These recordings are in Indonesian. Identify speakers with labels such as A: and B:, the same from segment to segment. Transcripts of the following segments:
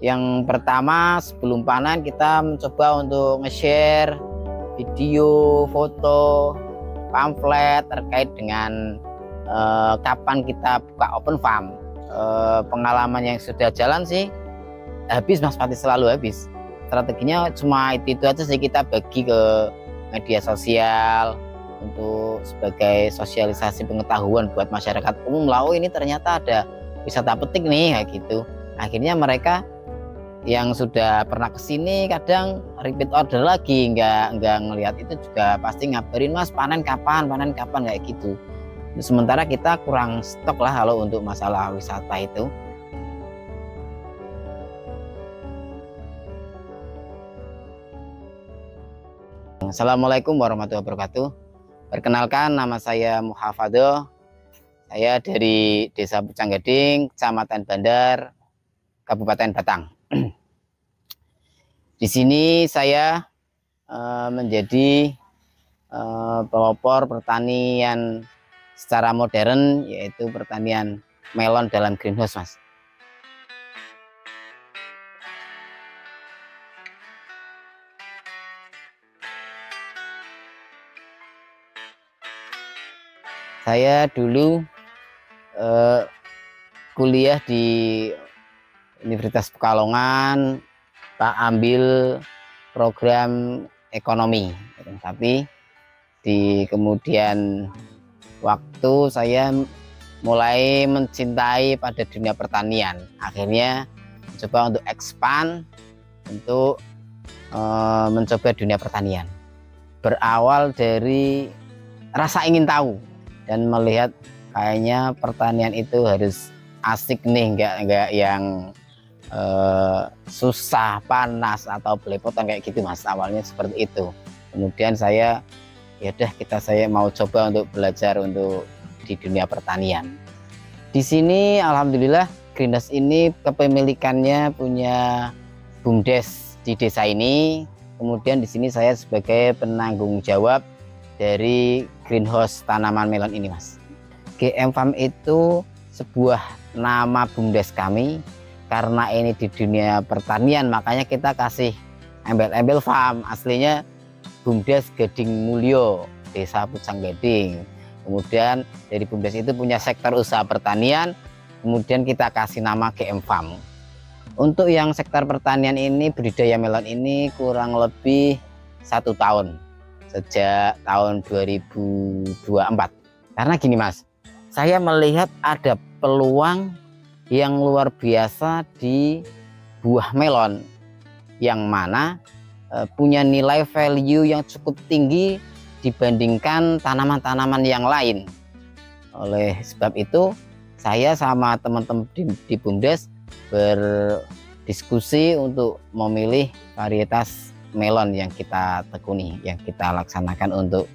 A: Yang pertama, sebelum panen kita mencoba untuk nge-share video, foto, pamflet terkait dengan kapan kita buka open farm. Pengalaman yang sudah jalan sih habis Mas, pasti selalu habis. Strateginya cuma itu aja sih, kita bagi ke media sosial untuk sebagai sosialisasi pengetahuan buat masyarakat umum. Oh, ini ternyata ada wisata petik nih, kayak gitu. Akhirnya mereka yang sudah pernah kesini kadang repeat order lagi, nggak ngelihat itu juga pasti ngabarin, Mas panen kapan kayak gitu. Sementara kita kurang stok lah kalau untuk masalah wisata itu. Assalamualaikum warahmatullahi wabarakatuh. Perkenalkan, nama saya Muhafadoh. Saya dari Desa Pucang Gading, Kecamatan Bandar, Kabupaten Batang. Di sini saya menjadi pelopor pertanian secara modern, yaitu pertanian melon dalam greenhouse, Mas. Saya dulu kuliah di Universitas Pekalongan, ambil program ekonomi, tapi di kemudian waktu saya mulai mencintai pada dunia pertanian. Akhirnya mencoba untuk expand, untuk mencoba dunia pertanian. Berawal dari rasa ingin tahu dan melihat kayaknya pertanian itu harus asik nih, nggak yang susah, panas atau belepotan kayak gitu, Mas. Awalnya seperti itu. Kemudian saya saya mau coba untuk belajar untuk di dunia pertanian. Di sini alhamdulillah greenhouse ini kepemilikannya punya BUMDes di desa ini. Kemudian di sini saya sebagai penanggung jawab dari greenhouse tanaman melon ini, Mas. GM Farm itu sebuah nama BUMDes kami. Karena ini di dunia pertanian, makanya kita kasih embel-embel farm. Aslinya BUMDes Gading Mulyo, Desa Pucang Gading. Kemudian dari BUMDes itu punya sektor usaha pertanian, kemudian kita kasih nama GM Farm. Untuk yang sektor pertanian ini, budidaya melon ini kurang lebih 1 tahun, sejak tahun 2024. Karena gini, Mas, saya melihat ada peluang yang luar biasa di buah melon, yang mana punya nilai value yang cukup tinggi dibandingkan tanaman-tanaman yang lain. Oleh sebab itu saya sama teman-teman di BUMDes berdiskusi untuk memilih varietas melon yang kita tekuni, yang kita laksanakan untuk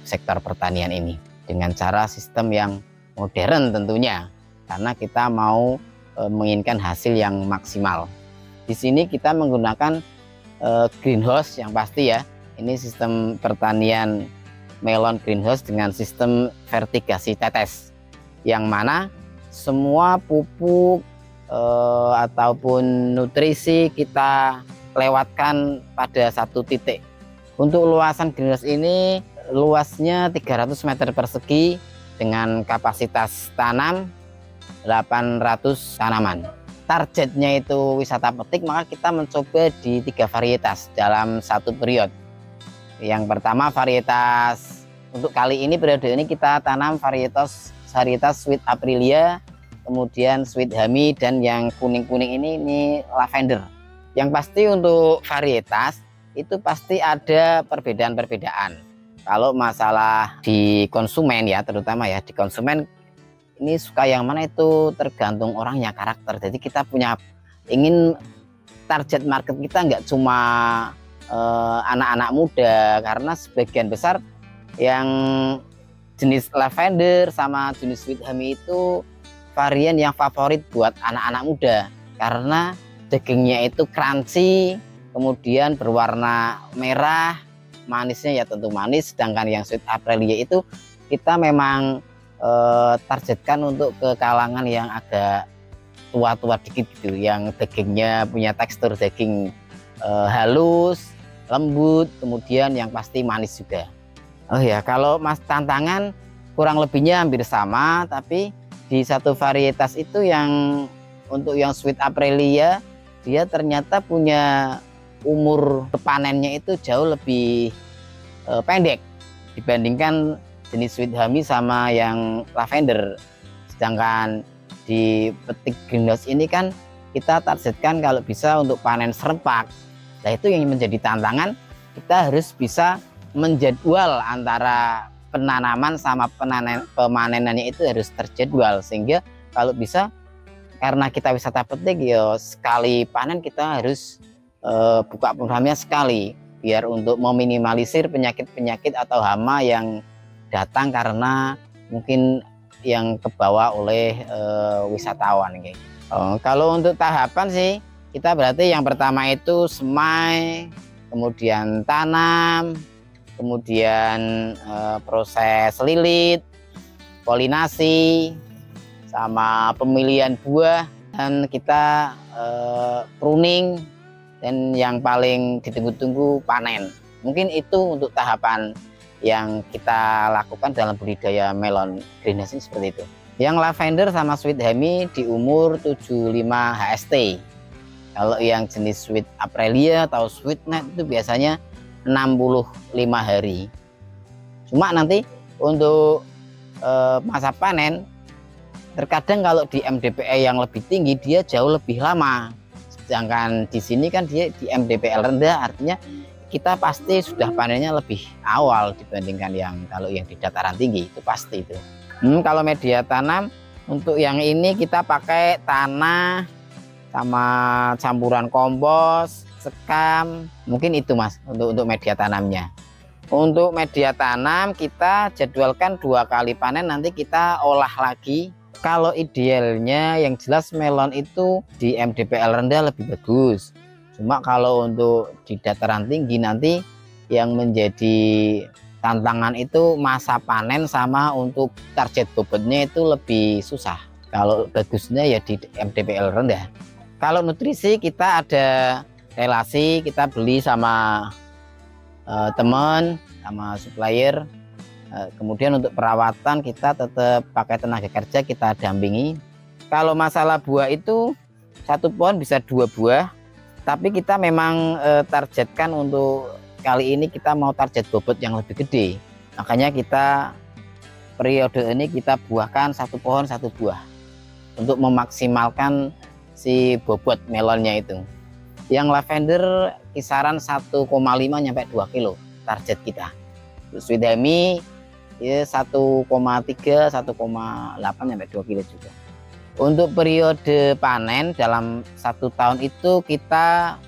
A: sektor pertanian ini dengan cara sistem yang modern tentunya, karena kita mau menginginkan hasil yang maksimal. Di sini kita menggunakan greenhouse yang pasti ya. Ini sistem pertanian melon greenhouse dengan sistem vertigasi tetes, yang mana semua pupuk ataupun nutrisi kita lewatkan pada satu titik. Untuk luasan greenhouse ini luasnya 300 meter persegi dengan kapasitas tanam 800 tanaman. Targetnya itu wisata petik, maka kita mencoba di 3 varietas dalam satu periode. Yang pertama varietas, untuk kali ini periode ini kita tanam varietas Sweet Aprilia, kemudian Sweet Hami, dan yang kuning-kuning ini lavender. Yang pasti untuk varietas itu pasti ada perbedaan-perbedaan. Kalau masalah di konsumen ya, terutama ya di konsumen, ini suka yang mana itu tergantung orangnya, karakter. Jadi kita ingin target market kita nggak cuma anak-anak muda, karena sebagian besar yang jenis lavender sama jenis Sweet Hami itu varian yang favorit buat anak-anak muda, karena dagingnya itu crunchy, kemudian berwarna merah, manisnya ya tentu manis. Sedangkan yang Sweet Aprilia itu kita memang targetkan untuk ke kalangan yang agak tua-tua dikit gitu, yang dagingnya punya tekstur daging halus, lembut, kemudian yang pasti manis juga. Oh ya, kalau Mas tantangan kurang lebihnya hampir sama, tapi di satu varietas itu yang untuk yang Sweet Aprilia dia ternyata punya umur panennya itu jauh lebih pendek dibandingkan jenis Sweet Honey sama yang lavender. Sedangkan di petik greenhouse ini kan kita targetkan kalau bisa untuk panen serempak. Nah, itu yang menjadi tantangan, kita harus bisa menjadwal antara penanaman sama pemanenannya itu harus terjadwal, sehingga kalau bisa, karena kita wisata petik ya sekali panen kita harus buka programnya sekali, biar untuk meminimalisir penyakit-penyakit atau hama yang datang karena mungkin yang kebawa oleh wisatawan. Kalau untuk tahapan sih, kita berarti yang pertama itu semai, kemudian tanam, kemudian proses lilit, polinasi, sama pemilihan buah, dan kita pruning, dan yang paling ditunggu-tunggu panen. Mungkin itu untuk tahapan yang kita lakukan dalam budidaya melon greenhouse ini seperti itu. Yang lavender sama Sweet Honey di umur 75 HST. Kalau yang jenis Sweet Aprilia atau Sweet Net itu biasanya 65 hari. Cuma nanti untuk masa panen, terkadang kalau di MDPE yang lebih tinggi dia jauh lebih lama. Sedangkan di sini kan dia di MDPL rendah, artinya kita pasti sudah panennya lebih awal dibandingkan yang kalau yang di dataran tinggi, itu pasti itu. Kalau media tanam untuk yang ini kita pakai tanah sama campuran kompos, sekam, mungkin itu Mas untuk media tanamnya. Untuk media tanam kita jadwalkan 2 kali panen, nanti kita olah lagi. Kalau idealnya yang jelas melon itu di MDPL rendah lebih bagus. Cuma kalau untuk di dataran tinggi nanti yang menjadi tantangan itu masa panen sama untuk target bobotnya itu lebih susah. Kalau bagusnya ya di MDPL rendah. Kalau nutrisi kita ada relasi, kita beli sama teman, sama supplier. Kemudian untuk perawatan kita tetap pakai tenaga kerja, kita dampingi. Kalau masalah buah itu satu pohon bisa 2 buah, tapi kita memang targetkan untuk kali ini kita mau target bobot yang lebih gede. Makanya kita periode ini kita buahkan 1 pohon 1 buah untuk memaksimalkan si bobot melonnya itu. Yang lavender kisaran 1,5 sampai 2 kilo target kita. Sweet Honey ya 1,3 1,8 sampai 2 kilo juga. Untuk periode panen dalam 1 tahun itu kita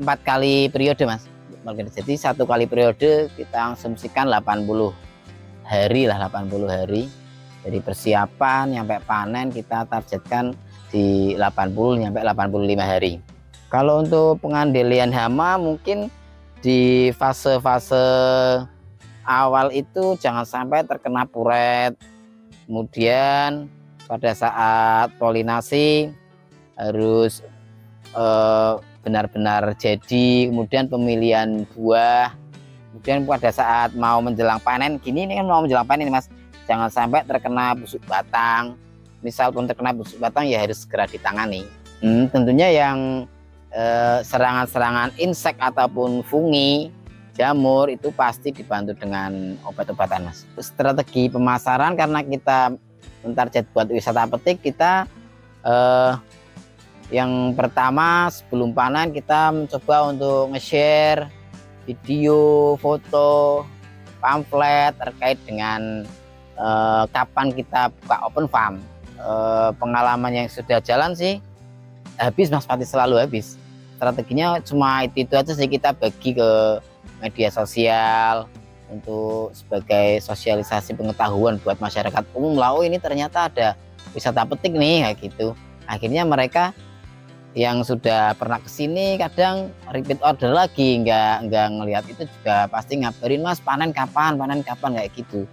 A: 4 kali periode Mas. Jadi 1 kali periode kita asumsikan 80 hari lah, 80 hari. Jadi persiapan sampai panen kita targetkan di 80 sampai 85 hari. Kalau untuk pengandelian hama mungkin di fase-fase awal itu jangan sampai terkena puret. Kemudian pada saat polinasi harus benar-benar jadi, kemudian pemilihan buah, kemudian pada saat mau menjelang panen gini, ini kan mau menjelang panen Mas, jangan sampai terkena busuk batang. Misal pun terkena busuk batang ya harus segera ditangani. Tentunya yang serangan-serangan insek ataupun fungi, jamur itu pasti dibantu dengan obat-obatan Mas. Strategi pemasaran, karena kita mentarget buat wisata petik, kita yang pertama sebelum panen kita mencoba untuk nge-share video, foto, pamflet terkait dengan kapan kita buka open farm. Pengalaman yang sudah jalan sih habis Mas, pasti selalu habis. Strateginya cuma itu aja sih, kita bagi ke media sosial untuk sebagai sosialisasi pengetahuan buat masyarakat umum lah. Oh ini ternyata ada wisata petik nih, kayak gitu. Akhirnya mereka yang sudah pernah kesini kadang repeat order lagi, nggak ngelihat itu juga pasti ngabarin Mas panen kapan kayak gitu.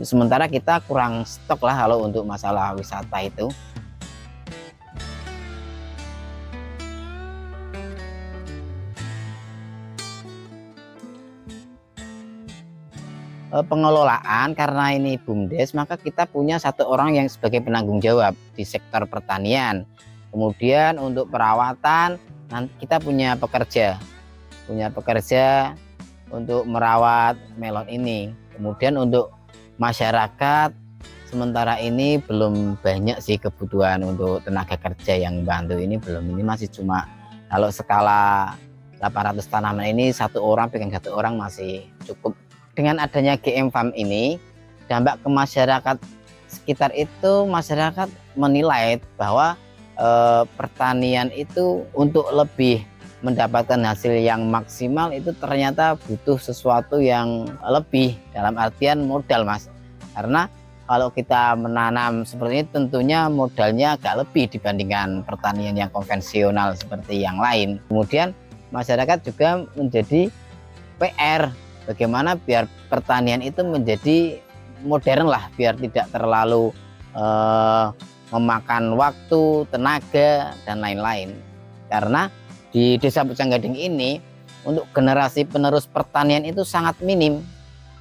A: Sementara kita kurang stok lah kalau untuk masalah wisata itu. pengelolaan, karena ini BUMDes, maka kita punya satu orang yang sebagai penanggung jawab di sektor pertanian. Kemudian untuk perawatan, nanti kita punya pekerja untuk merawat melon ini. Kemudian untuk masyarakat, sementara ini belum banyak sih kebutuhan untuk tenaga kerja yang bantu ini, ini masih cuma kalau skala 800 tanaman ini satu orang pegang satu orang masih cukup. Dengan adanya GM Farm ini, dampak ke masyarakat sekitar itu, masyarakat menilai bahwa pertanian itu untuk lebih mendapatkan hasil yang maksimal itu ternyata butuh sesuatu yang lebih, dalam artian modal, Mas. Karena kalau kita menanam seperti ini tentunya modalnya agak lebih dibandingkan pertanian yang konvensional seperti yang lain. Kemudian masyarakat juga menjadi PR, bagaimana biar pertanian itu menjadi modern lah, biar tidak terlalu memakan waktu, tenaga, dan lain-lain. Karena di Desa Pucanggading ini untuk generasi penerus pertanian itu sangat minim.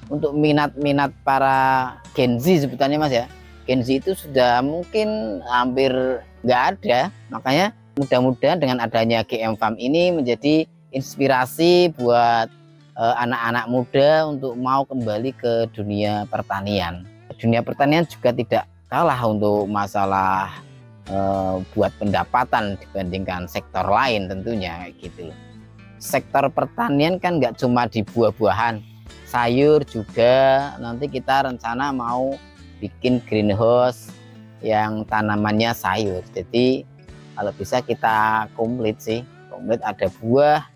A: Untuk minat para Gen Z sebutannya, Mas ya, Gen Z itu sudah mungkin hampir nggak ada. Makanya mudah-mudahan dengan adanya GM Farm ini menjadi inspirasi buat anak-anak muda untuk mau kembali ke dunia pertanian. Dunia pertanian juga tidak kalah untuk masalah buat pendapatan dibandingkan sektor lain tentunya gitu. Sektor pertanian kan nggak cuma di buah-buahan, sayur juga. Nanti kita rencana mau bikin greenhouse yang tanamannya sayur. Jadi kalau bisa kita komplit sih, komplit, ada buah,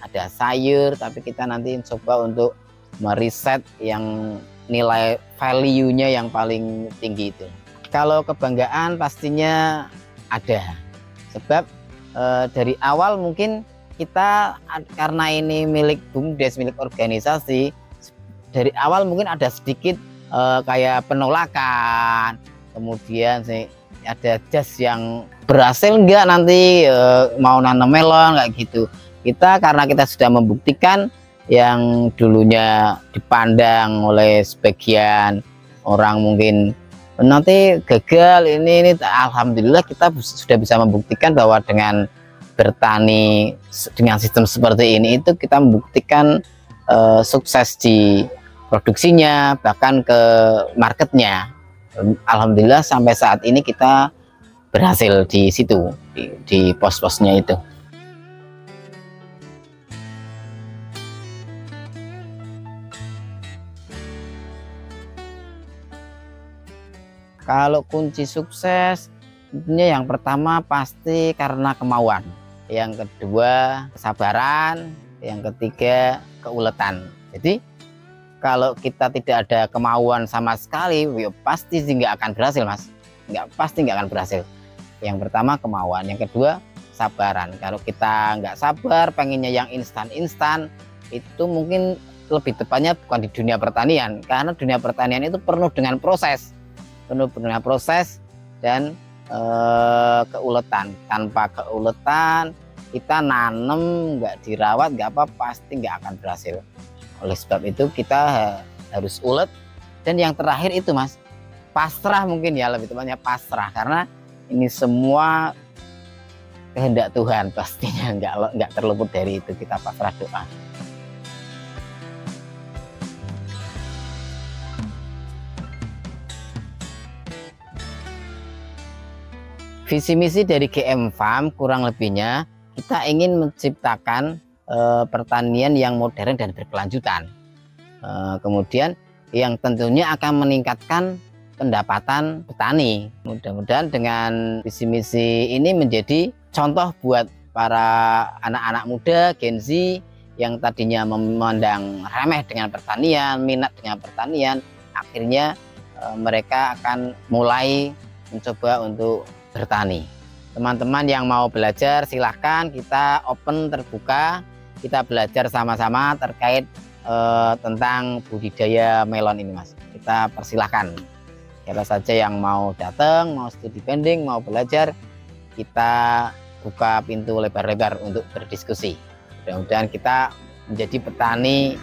A: ada sayur, tapi kita nanti coba untuk meriset yang nilai value-nya yang paling tinggi itu. Kalau kebanggaan pastinya ada, sebab dari awal mungkin kita, karena ini milik BUMDes, milik organisasi, dari awal mungkin ada sedikit kayak penolakan, kemudian ada jas yang berhasil enggak nanti mau nanam melon kayak gitu. Kita karena kita sudah membuktikan yang dulunya dipandang oleh sebagian orang mungkin nanti gagal, ini alhamdulillah kita sudah bisa membuktikan bahwa dengan bertani dengan sistem seperti ini itu kita membuktikan sukses di produksinya, bahkan ke marketnya. Alhamdulillah sampai saat ini kita berhasil di situ, di pos-posnya itu. Kalau kunci sukses, tentunya yang pertama pasti karena kemauan, yang kedua kesabaran, yang ketiga keuletan. Jadi kalau kita tidak ada kemauan sama sekali, ya pasti nggak akan berhasil, Mas. Pasti nggak akan berhasil. Yang pertama kemauan, yang kedua kesabaran. Kalau kita nggak sabar, pengennya yang instan-instan, itu mungkin lebih tepatnya bukan di dunia pertanian, karena dunia pertanian itu penuh dengan proses. Dan keuletan. Tanpa keuletan kita nanem nggak dirawat nggak apa, pasti nggak akan berhasil. Oleh sebab itu kita harus ulet. Dan yang terakhir itu, Mas, pasrah, mungkin ya lebih tepatnya pasrah, karena ini semua kehendak Tuhan, pastinya nggak terluput dari itu. Kita pasrah doa. Visi misi dari GM Farm kurang lebihnya kita ingin menciptakan pertanian yang modern dan berkelanjutan. Kemudian yang tentunya akan meningkatkan pendapatan petani. Mudah-mudahan dengan visi misi ini menjadi contoh buat para anak-anak muda Gen Z yang tadinya memandang remeh dengan pertanian, minat dengan pertanian, akhirnya mereka akan mulai mencoba untuk bertani. Teman-teman yang mau belajar silahkan, kita open, terbuka, kita belajar sama-sama terkait tentang budidaya melon ini, Mas. Kita persilahkan siapa saja yang mau datang, mau studi banding, mau belajar, kita buka pintu lebar-lebar untuk berdiskusi. Mudah-mudahan kita menjadi petani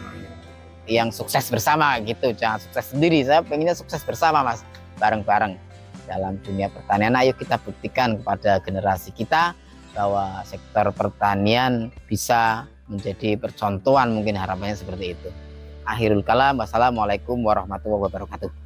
A: yang sukses bersama gitu, jangan sukses sendiri. Saya pengennya sukses bersama Mas, bareng-bareng dalam dunia pertanian. Ayo kita buktikan kepada generasi kita bahwa sektor pertanian bisa menjadi percontohan, mungkin harapannya seperti itu. Akhirul kalam, wassalamualaikum warahmatullahi wabarakatuh.